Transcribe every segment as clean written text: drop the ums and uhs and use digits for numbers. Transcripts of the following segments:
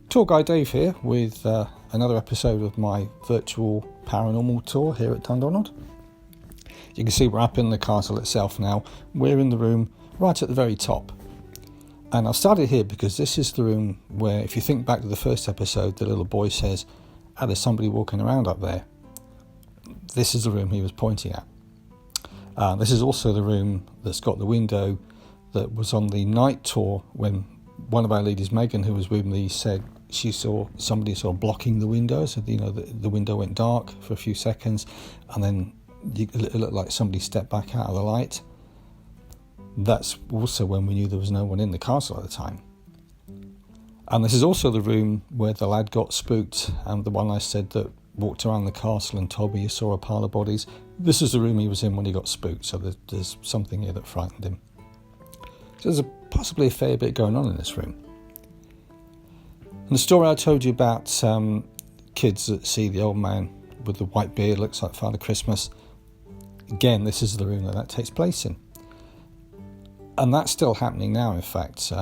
Tour Guide Dave here with another episode of my virtual paranormal tour here at Dundonald. You can see we're up in the castle itself now. We're in the room right at the very top. And I've started here because this is the room where, if you think back to the first episode, the little boy says, there's somebody walking around up there. This is the room he was pointing at. This is also the room that's got the window that was on the night tour when one of our ladies, Megan, who was with me, said she saw somebody sort of blocking the window. So, the window went dark for a few seconds and then it looked like somebody stepped back out of the light. That's also when we knew there was no one in the castle at the time. And this is also the room where the lad got spooked, and the one I said that walked around the castle and told me he saw a pile of bodies. This is the room he was in when he got spooked, so there's something here that frightened him. So there's possibly a fair bit going on in this room. And the story I told you about kids that see the old man with the white beard, looks like Father Christmas, again, this is the room that takes place in. And that's still happening now, in fact.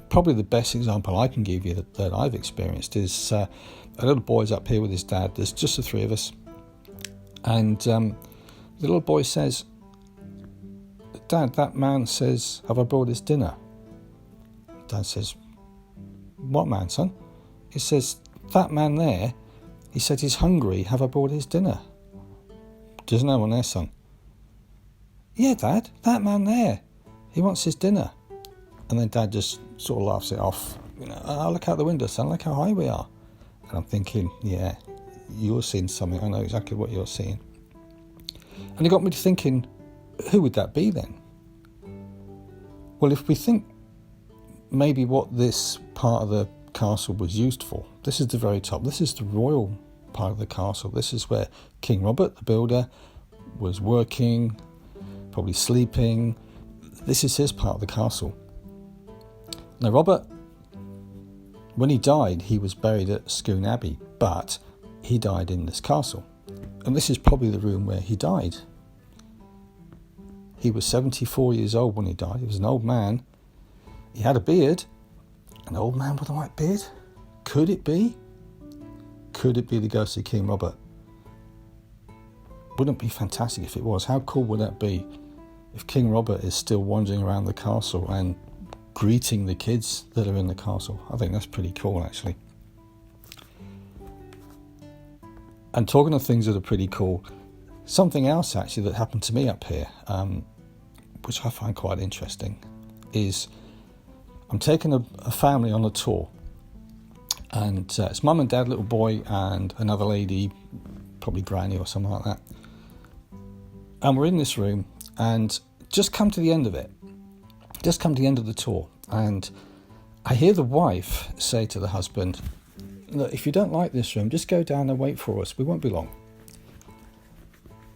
Probably the best example I can give you that I've experienced is a little boy's up here with his dad. There's just the three of us. And the little boy says, "Dad, that man says, have I brought his dinner?" Dad says, "What man, son?" He says, "That man there, he said he's hungry, have I brought his dinner?" "There's no one there, son." "Yeah, Dad, that man there, he wants his dinner." And then Dad just sort of laughs it off. "Oh, look out the window, son, look how high we are." And I'm thinking, yeah, you're seeing something, I know exactly what you're seeing. And it got me to thinking, who would that be then? Well, if we think maybe what this part of the castle was used for, this is the very top, this is the royal part of the castle, this is where King Robert, the builder, was working, probably sleeping. This is his part of the castle. Now, Robert, when he died, he was buried at Scone Abbey, but he died in this castle. And this is probably the room where he died. He was 74 years old when he died. He was an old man. He had a beard. An old man with a white beard? Could it be? Could it be the ghost of King Robert? Wouldn't it be fantastic if it was? How cool would that be if King Robert is still wandering around the castle and greeting the kids that are in the castle? I think that's pretty cool, actually. And talking of things that are pretty cool, something else actually that happened to me up here, which I find quite interesting, is I'm taking a family on a tour, and it's mum and dad, little boy, and another lady, probably granny or something like that. And we're in this room, and just come to the end of it, just come to the end of the tour, and I hear the wife say to the husband, "Look, if you don't like this room, just go down and wait for us, we won't be long."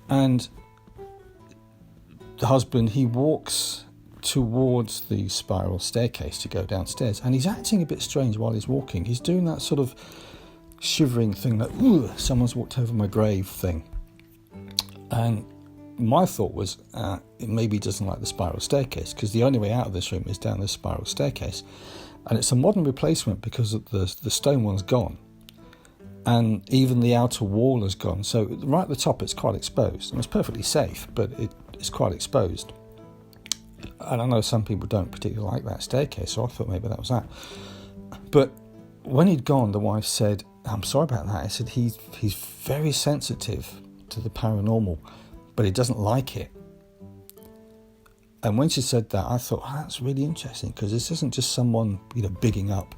And the husband, he walks towards the spiral staircase to go downstairs, and he's acting a bit strange while he's walking. He's doing that sort of shivering thing, that "ooh, someone's walked over my grave" thing. And my thought was, maybe he doesn't like the spiral staircase, because the only way out of this room is down this spiral staircase. And it's a modern replacement because the stone one's gone. And even the outer wall is gone. So right at the top, it's quite exposed. And it's perfectly safe, but it's quite exposed. And I know some people don't particularly like that staircase, so I thought maybe that was that. But when he'd gone, the wife said, "I'm sorry about that." I said, he's very sensitive to the paranormal, but he doesn't like it. And when she said that, I thought, that's really interesting, because this isn't just someone, bigging up,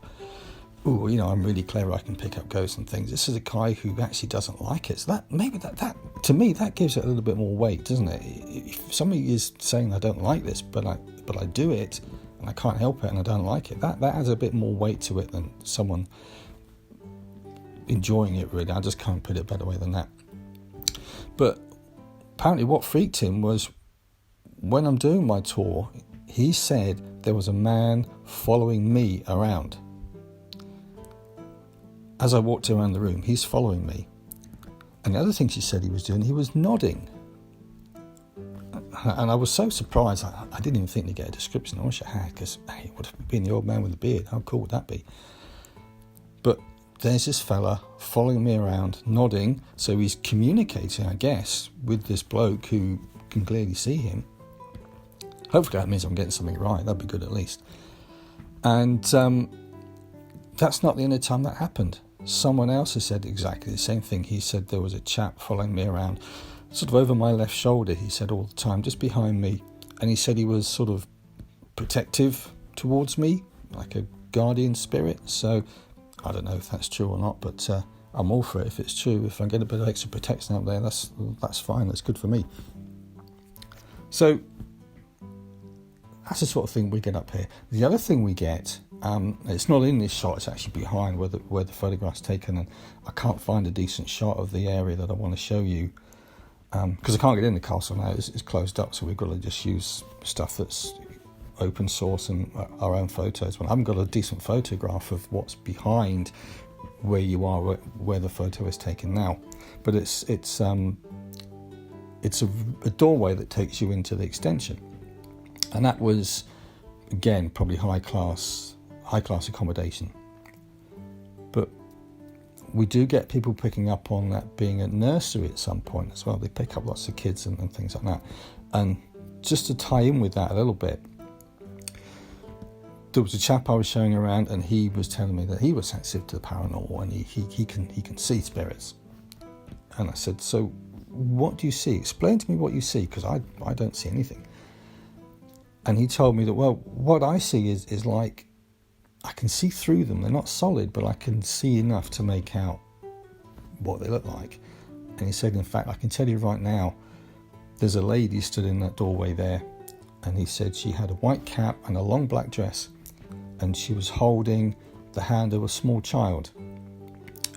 "Ooh, I'm really clever, I can pick up ghosts and things." This is a guy who actually doesn't like it. So that to me, that gives it a little bit more weight, doesn't it? If somebody is saying, "I don't like this, but I do it, and I can't help it, and I don't like it," that adds a bit more weight to it than someone enjoying it, really. I just can't put it a better way than that. But apparently what freaked him was, when I'm doing my tour, he said there was a man following me around. As I walked around the room, he's following me. And the other thing she said he was doing, he was nodding. And I was so surprised, I didn't even think to get a description. I wish I had, because, hey, it would have been the old man with the beard. How cool would that be? there's this fella following me around, nodding, so he's communicating, I guess, with this bloke who can clearly see him. Hopefully that means I'm getting something right, that'd be good at least. And that's not the only time that happened. Someone else has said exactly the same thing. He said there was a chap following me around, sort of over my left shoulder, he said all the time, just behind me. And he said he was sort of protective towards me, like a guardian spirit. So I don't know if that's true or not, but I'm all for it if it's true. If I get a bit of extra protection out there, that's fine, that's good for me. So that's the sort of thing we get up here. The other thing we get, it's not in this shot, it's actually behind where the photograph's taken, and I can't find a decent shot of the area that I want to show you, because I can't get in the castle now, it's closed up, so we've got to just use stuff that's open source and our own photos. Well, I haven't got a decent photograph of what's behind where you are, where the photo is taken now, but it's a doorway that takes you into the extension. And that was, again, probably high class accommodation. But we do get people picking up on that being a nursery at some point as well. They pick up lots of kids and things like that. And just to tie in with that a little bit, there was a chap I was showing around, and he was telling me that he was sensitive to the paranormal, and he can see spirits. And I said, so what do you see? Explain to me what you see, because I don't see anything. And he told me that, well, what I see is like, I can see through them. They're not solid, but I can see enough to make out what they look like. And he said, in fact, I can tell you right now, there's a lady stood in that doorway there. And he said she had a white cap and a long black dress. And she was holding the hand of a small child.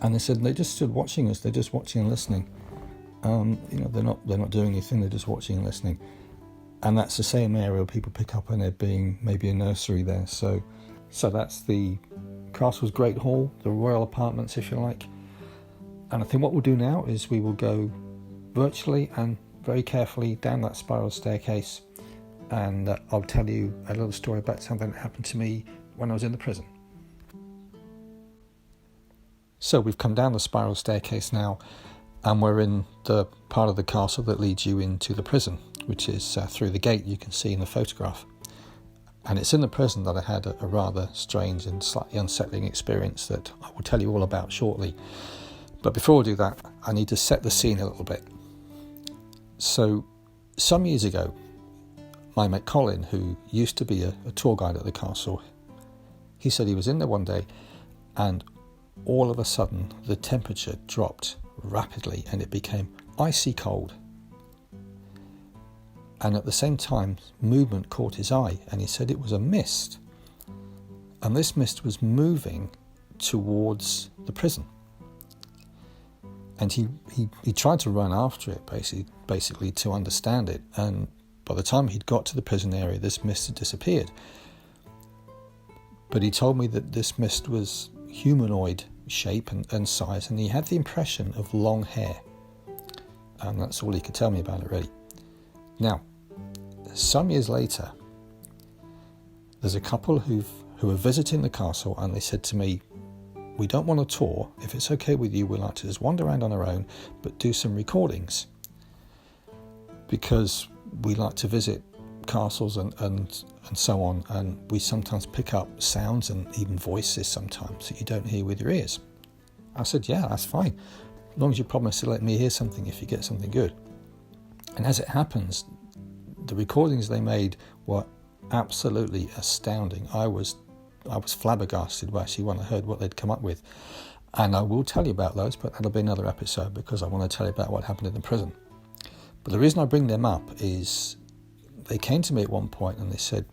And they said they just stood watching us. They're just watching and listening. They're not doing anything. They're just watching and listening. And that's the same area people pick up on there being maybe a nursery there. So that's the Castle's Great Hall, the royal apartments, if you like. And I think what we'll do now is we will go virtually and very carefully down that spiral staircase. And I'll tell you a little story about something that happened to me when I was in the prison. So we've come down the spiral staircase now, and we're in the part of the castle that leads you into the prison, which is through the gate you can see in the photograph. And it's in the prison that I had a rather strange and slightly unsettling experience that I will tell you all about shortly. But before I do that, I need to set the scene a little bit. So some years ago, my mate Colin, who used to be a tour guide at the castle, he said he was in there one day and all of a sudden the temperature dropped rapidly and it became icy cold. And at the same time, movement caught his eye, and he said it was a mist. And this mist was moving towards the prison. And he tried to run after it, basically to understand it. And by the time he'd got to the prison area, this mist had disappeared. But he told me that this mist was humanoid shape and size, and he had the impression of long hair. And that's all he could tell me about it, really. Now, some years later, there's a couple who are visiting the castle, and they said to me, we don't want a tour. If it's okay with you, we'd like to just wander around on our own, but do some recordings. Because we like to visit castles and so on, and we sometimes pick up sounds and even voices sometimes that you don't hear with your ears. I said, yeah, that's fine, as long as you promise to let me hear something if you get something good. And as it happens, the recordings they made were absolutely astounding. I was flabbergasted actually when I heard what they'd come up with. And I will tell you about those, but that'll be another episode because I want to tell you about what happened in the prison. But the reason I bring them up is they came to me at one point and they said,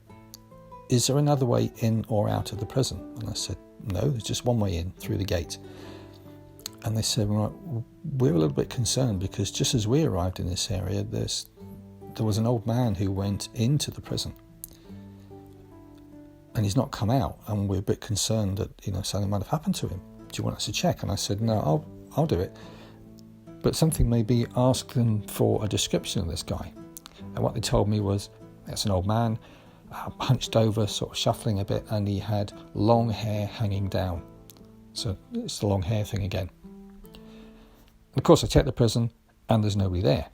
is there another way in or out of the prison? And I said, no, there's just one way in, through the gate. And they said, well, we're a little bit concerned because just as we arrived in this area, there was an old man who went into the prison and he's not come out, and we're a bit concerned that something might have happened to him. Do you want us to check? And I said, no, I'll do it, but something maybe ask them for a description of this guy. And what they told me was, that's an old man, hunched over, sort of shuffling a bit, and he had long hair hanging down, So it's the long hair thing again. And of course I check the prison and there's nobody there.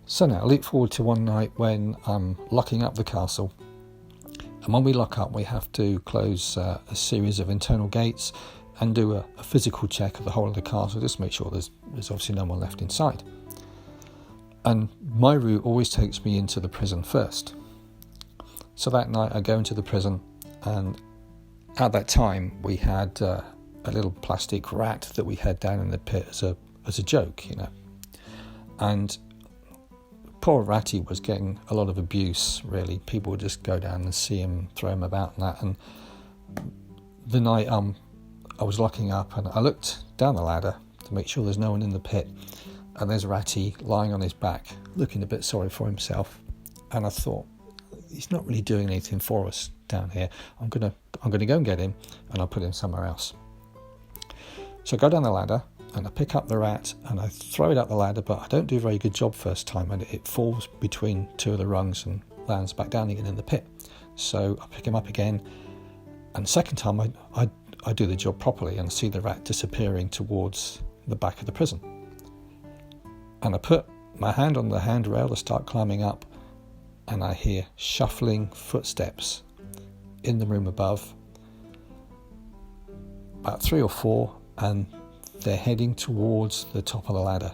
So now I look forward to one night when I'm locking up the castle. And when we lock up, we have to close a series of internal gates and do a physical check of the whole of the castle, just to make sure there's obviously no one left inside. And my route always takes me into the prison first. So that night I go into the prison, and at that time we had a little plastic rat that we had down in the pit as a joke, you know. And poor Ratty was getting a lot of abuse, really. People would just go down and see him, throw him about and that. And the night I was locking up, and I looked down the ladder to make sure there's no one in the pit, and there's Ratty lying on his back, looking a bit sorry for himself. And I thought, he's not really doing anything for us down here. I'm gonna go and get him, and I'll put him somewhere else. So I go down the ladder, and I pick up the rat, and I throw it up the ladder, but I don't do a very good job first time, and it falls between two of the rungs and lands back down again in the pit. So I pick him up again, and the second time I do the job properly and see the rat disappearing towards the back of the prison. And I put my hand on the handrail to start climbing up, and I hear shuffling footsteps in the room above, about 3 or 4, and they're heading towards the top of the ladder.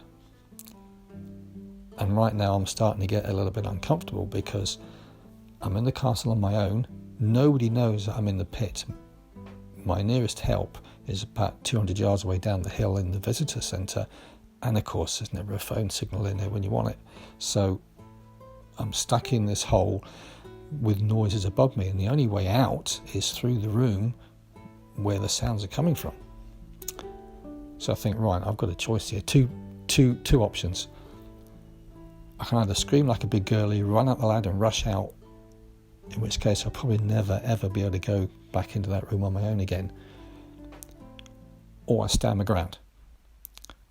And right now I'm starting to get a little bit uncomfortable, because I'm in the castle on my own. Nobody knows that I'm in the pit. My nearest help is about 200 yards away down the hill in the visitor centre, and of course there's never a phone signal in there when you want it. So I'm stuck in this hole with noises above me, and the only way out is through the room where the sounds are coming from. So I think, right, I've got a choice here. Two options. I can either scream like a big girlie, run up the ladder and rush out, in which case I'll probably never ever be able to go back into that room on my own again, or I stand my ground.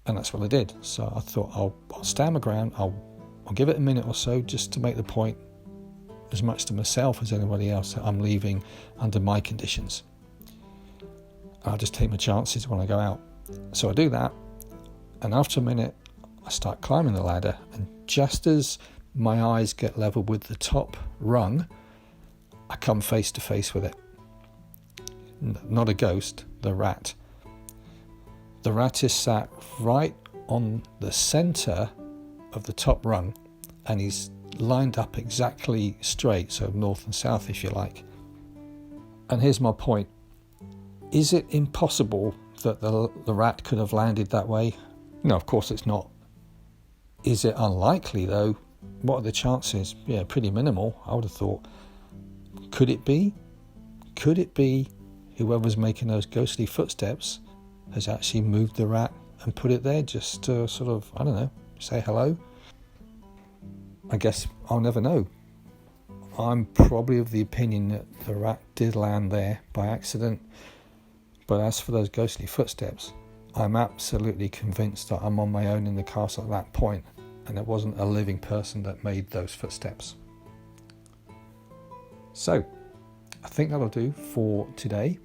And that's what I did. So I thought, I'll stand my ground, I'll give it a minute or so, just to make the point, as much to myself as anybody else, that I'm leaving under my conditions. I'll just take my chances when I go out. So I do that, and after a minute I start climbing the ladder, and just as my eyes get level with the top rung, I come face to face with it. Not a ghost, the rat. The rat is sat right on the centre of the top rung, and he's lined up exactly straight, so north and south if you like. And here's my point. Is it impossible that the rat could have landed that way? No, of course it's not. Is it unlikely though? What are the chances? Yeah, pretty minimal, I would have thought. Could it be? Could it be whoever's making those ghostly footsteps has actually moved the rat and put it there just to sort of, I don't know, say hello? I guess I'll never know. I'm probably of the opinion that the rat did land there by accident. But as for those ghostly footsteps, I'm absolutely convinced that I'm on my own in the castle at that point, and it wasn't a living person that made those footsteps. So, I think that'll do for today.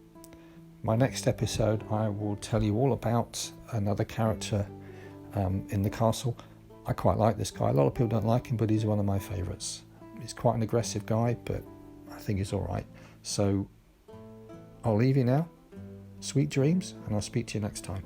My next episode, I will tell you all about another character in the castle. I quite like this guy. A lot of people don't like him, but he's one of my favourites. He's quite an aggressive guy, but I think he's all right. So, I'll leave you now. Sweet dreams, and I'll speak to you next time.